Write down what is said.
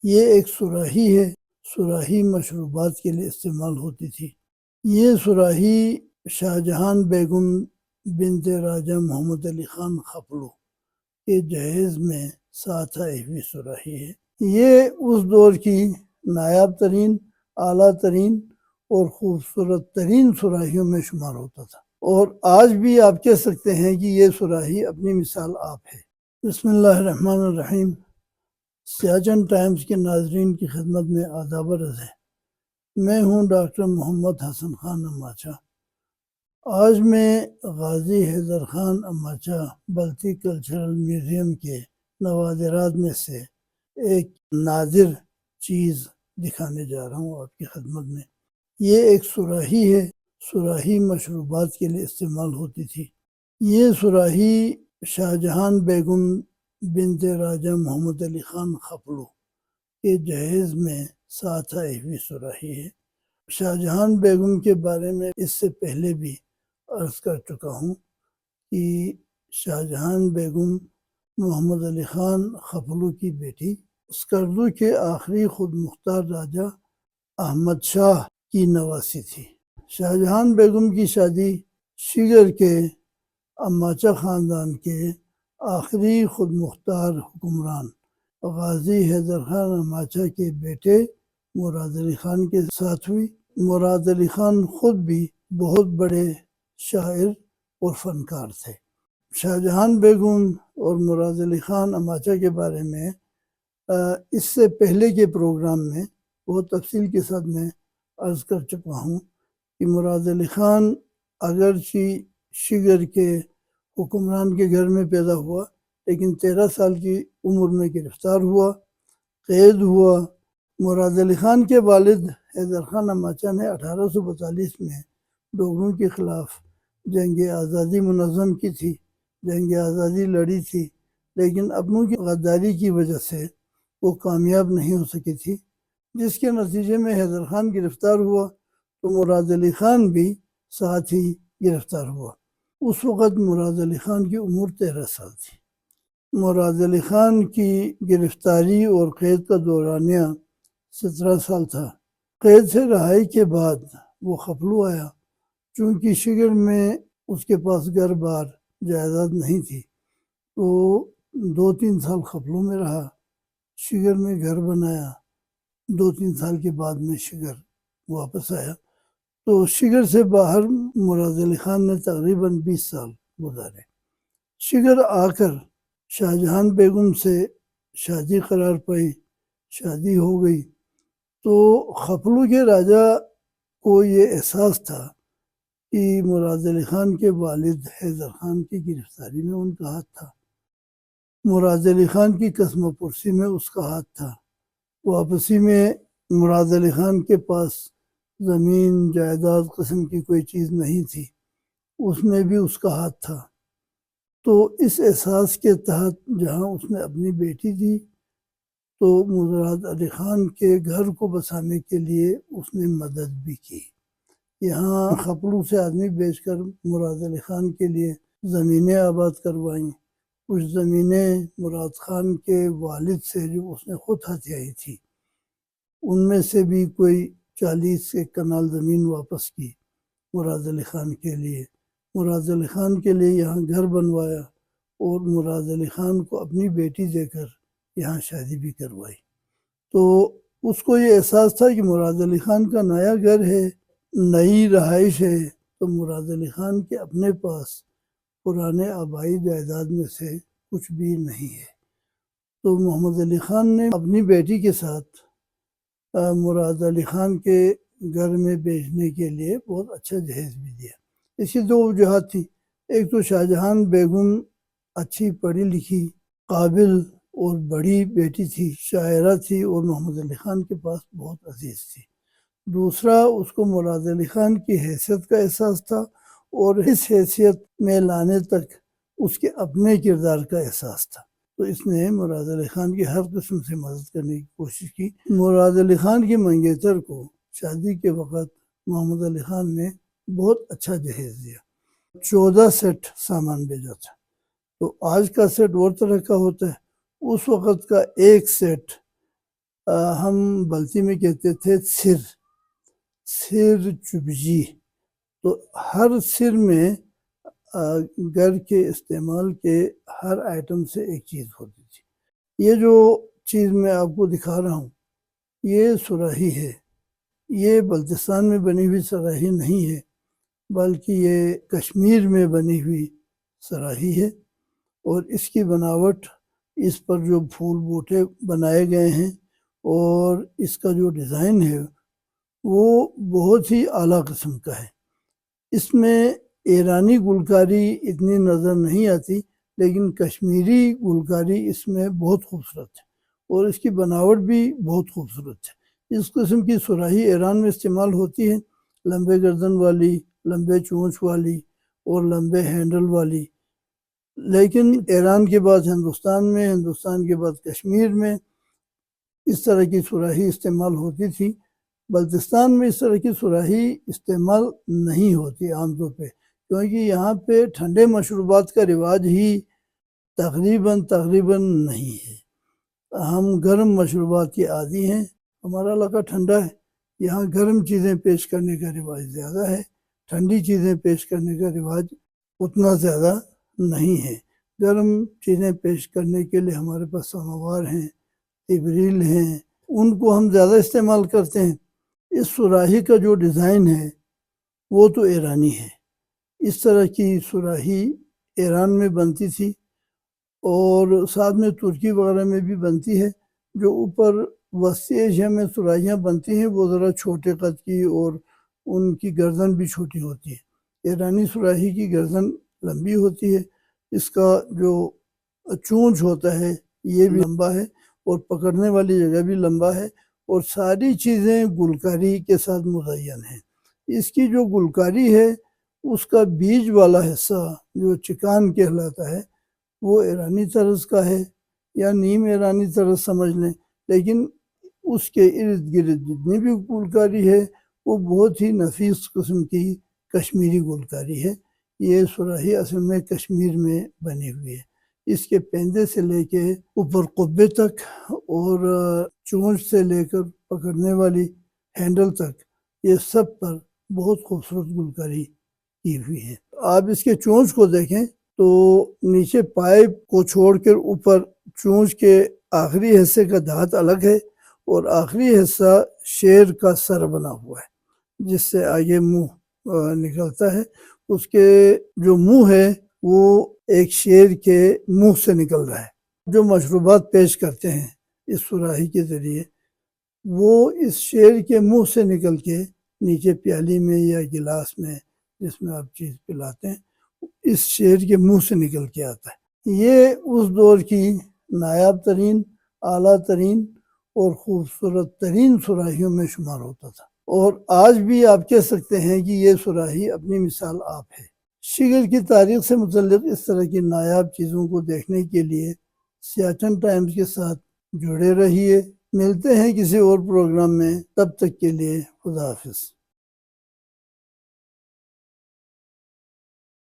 یہ ایک صراحی ہے۔ صراحی مشروبات کے لیے استعمال ہوتی تھی۔ یہ صراحی شاہجہان بیگم بنت راجہ محمد علی خان خپلو کے جہیز میں 7 صراحی ہے۔ یہ اس دور کی نایاب ترین، اعلیٰ ترین اور خوبصورت ترین صراحیوں میں شمار ہوتا تھا، اور آج بھی آپ کہہ سکتے ہیں کہ یہ صراحی اپنی مثال آپ ہے۔ بسم اللہ الرحمن الرحیم۔ سیاچن ٹائمز کے ناظرین کی خدمت میں آداب عرض ہے۔ میں ہوں ڈاکٹر محمد حسن خان اماچہ۔ آج میں غازی حیدر خان اماچہ بلتی کلچرل میوزیم کے نوادرات میں سے ایک نادر چیز دکھانے جا رہا ہوں آپ کی خدمت میں۔ یہ ایک صراحی ہے۔ صراحی مشروبات کے لیے استعمال ہوتی تھی۔ یہ صراحی شاہجہان بیگم بنت راجہ محمد علی خان خپلو کے جہیز میں 7 صراحی ہے۔ شاہجہان بیگم کے بارے میں اس سے پہلے بھی عرض کر چکا ہوں کہ شاہجہان بیگم محمد علی خان خپلو کی بیٹی اسکردو کے آخری خود مختار راجہ احمد شاہ کی نواسی تھی۔ شاہجہان بیگم کی شادی شیگر کے اماچہ خاندان کے آخری خود مختار حکمران غازی حیدر خان اماچہ کے بیٹے مراد علی خان کے ساتھ ہوئی۔ مراد علی خان خود بھی بہت بڑے شاعر اور فنکار تھے۔ شاہجہان بیگم اور مراد علی خان اماچہ کے بارے میں اس سے پہلے کے پروگرام میں بہت تفصیل کے ساتھ میں عرض کر چکا ہوں کہ مراد علی خان اگرچہ شیگر کے حکمران کے گھر میں پیدا ہوا، لیکن 13 سال کی عمر میں گرفتار ہوا، قید ہوا۔ مراد علی خان کے والد حیدر خان اماچہ نے 1842 میں ڈوگروں کے خلاف جنگ آزادی منظم کی تھی، جنگ آزادی لڑی تھی، لیکن اپنوں کی غداری کی وجہ سے وہ کامیاب نہیں ہو سکی تھی، جس کے نتیجے میں حیدر خان گرفتار ہوا تو مراد علی خان بھی ساتھ ہی گرفتار ہوا۔ اس وقت مراد علی خان کی عمر 13 سال تھی۔ مراد علی خان کی گرفتاری اور قید کا دورانیہ 17 سال تھا۔ قید سے رہائی کے بعد وہ خپلو آیا۔ چونکہ شیگر میں اس کے پاس گھر بار جائیداد نہیں تھی تو 2-3 سال خپلو میں رہا، شیگر میں گھر بنایا۔ 2-3 سال کے بعد میں شیگر واپس آیا۔ تو شیگر سے باہر مراد علی خان نے تقریباً 20 سال گزارے۔ شیگر آ کر شاہجہان بیگم سے شادی قرار پائی، شادی ہو گئی۔ تو خپلو کے راجہ کو یہ احساس تھا کہ مراد علی خان کے والد حیدر خان کی گرفتاری میں ان کا ہاتھ تھا، مراد علی خان کی قسمہ پرسی میں اس کا ہاتھ تھا، واپسی میں مراد علی خان کے پاس زمین جائیداد قسم کی کوئی چیز نہیں تھی، اس میں بھی اس کا ہاتھ تھا۔ تو اس احساس کے تحت جہاں اس نے اپنی بیٹی دی تو مراد علی خان کے گھر کو بسانے کے لیے اس نے مدد بھی کی۔ یہاں خپلو سے آدمی بیچ کر مراد علی خان کے لیے زمینیں آباد کروائیں۔ کچھ زمینیں مراد خان کے والد سے جو اس نے خود ہتھیائی تھی، ان میں سے بھی کوئی 40 کنال زمین واپس کی مراد علی خان کے لیے۔ مراد علی خان کے لیے یہاں گھر بنوایا اور مراد علی خان کو اپنی بیٹی دے کر یہاں شادی بھی کروائی۔ تو اس کو یہ احساس تھا کہ مراد علی خان کا نیا گھر ہے، نئی رہائش ہے، تو مراد علی خان کے اپنے پاس پرانے آبائی جائیداد میں سے کچھ بھی نہیں ہے۔ تو محمد علی خان نے اپنی بیٹی کے ساتھ مراد علی خان کے گھر میں بیچنے کے لیے بہت اچھا جہیز بھی دیا۔ اس کی 2 وجوہات تھیں۔ ایک تو شاہجہان بیگم اچھی پڑھی لکھی، قابل اور بڑی بیٹی تھی، شاعرہ تھی اور محمد علی خان کے پاس بہت عزیز تھی۔ دوسرا، اس کو مراد علی خان کی حیثیت کا احساس تھا اور اس حیثیت میں لانے تک اس کے اپنے کردار کا احساس تھا۔ تو اس نے مراد علی خان کی ہر قسم سے مدد کرنے کی کوشش کی۔ مراد علی خان کی منگیتر کو شادی کے وقت محمد علی خان نے بہت اچھا جہیز دیا۔ 14 سیٹ سامان بھیجا تھا۔ تو آج کا سیٹ اور طرح کا ہوتا ہے، اس وقت کا ایک سیٹ ہم بلتی میں کہتے تھے سر چبجی، تو ہر سر میں گھر کے استعمال کے ہر آئٹم سے ایک چیز ہوتی تھی۔ یہ جو چیز میں آپ کو دکھا رہا ہوں یہ صراحی ہے، یہ بلتستان میں بنی ہوئی صراحی نہیں ہے بلکہ یہ کشمیر میں بنی ہوئی صراحی ہے، اور اس کی بناوٹ، اس پر جو پھول بوٹے بنائے گئے ہیں اور اس کا جو ڈیزائن ہے وہ بہت ہی اعلیٰ قسم کا ہے۔ اس میں ایرانی گلکاری اتنی نظر نہیں آتی، لیکن کشمیری گلکاری اس میں بہت خوبصورت ہے اور اس کی بناوٹ بھی بہت خوبصورت ہے۔ اس قسم کی صراحی ایران میں استعمال ہوتی ہے، لمبے گردن والی، لمبے چونچ والی اور لمبے ہینڈل والی، لیکن ایران کے بعد ہندوستان میں، ہندوستان کے بعد کشمیر میں اس طرح کی صراحی استعمال ہوتی تھی۔ بلتستان میں اس طرح کی صراحی استعمال نہیں ہوتی عام طور پہ، کیونکہ یہاں پہ ٹھنڈے مشروبات کا رواج ہی تقریباً نہیں ہے۔ ہم گرم مشروبات کے عادی ہیں، ہمارا علاقہ ٹھنڈا ہے، یہاں گرم چیزیں پیش کرنے کا رواج زیادہ ہے، ٹھنڈی چیزیں پیش کرنے کا رواج اتنا زیادہ نہیں ہے۔ گرم چیزیں پیش کرنے کے لیے ہمارے پاس سماوار ہیں، ابریل ہیں، ان کو ہم زیادہ استعمال کرتے ہیں۔ اس صراحی کا جو ڈیزائن ہے وہ تو ایرانی ہے، اس طرح کی صراحی ایران میں بنتی تھی اور ساتھ میں ترکی وغیرہ میں بھی بنتی ہے۔ جو اوپر وسطی ایشیا میں صراحیاں بنتی ہیں وہ ذرا چھوٹے قد کی اور ان کی گردن بھی چھوٹی ہوتی ہے۔ ایرانی صراحی کی گردن لمبی ہوتی ہے، اس کا جو چونچ ہوتا ہے یہ بھی لمبا ہے اور پکڑنے والی جگہ بھی لمبا ہے، اور ساری چیزیں گلکاری کے ساتھ مزین ہیں۔ اس کی جو گلکاری ہے اس کا بیج والا حصہ جو چکان کہلاتا ہے وہ ایرانی طرز کا ہے یا نیم ایرانی طرز سمجھ لیں، لیکن اس کے ارد گرد جتنی بھی گلکاری ہے وہ بہت ہی نفیس قسم کی کشمیری گلکاری ہے۔ یہ صراحی اصل میں کشمیر میں بنی ہوئی ہے۔ اس کے پیندے سے لے کے اوپر قبے تک اور چونچ سے لے کر پکڑنے والی ہینڈل تک، یہ سب پر بہت خوبصورت گلکاری کی ہوئی ہے۔ آپ اس کے چونچ کو دیکھیں تو نیچے پائپ کو چھوڑ کر اوپر چونچ کے آخری حصے کا دھات الگ ہے اور آخری حصہ شیر کا سر بنا ہوا ہے جس سے آگے منہ نکلتا ہے۔ اس کے جو منہ ہے وہ ایک شیر کے منہ سے نکل رہا ہے۔ جو مشروبات پیش کرتے ہیں اس صراحی کے ذریعے وہ اس شیر کے منہ سے نکل کے نیچے پیالی میں یا گلاس میں جس میں آپ چیز پلاتے ہیں اس شیر کے منہ سے نکل کے آتا ہے۔ یہ اس دور کی نایاب ترین، اعلیٰ ترین اور خوبصورت ترین صراحیوں میں شمار ہوتا تھا، اور آج بھی آپ کہہ سکتے ہیں کہ یہ صراحی اپنی مثال آپ ہے۔ شگر کی تاریخ سے متعلق اس طرح کی نایاب چیزوں کو دیکھنے کے لیے سیاٹن ٹائمز کے ساتھ جڑے رہیے۔ ملتے ہیں کسی اور پروگرام میں، تب تک کے لیے خدا حافظ۔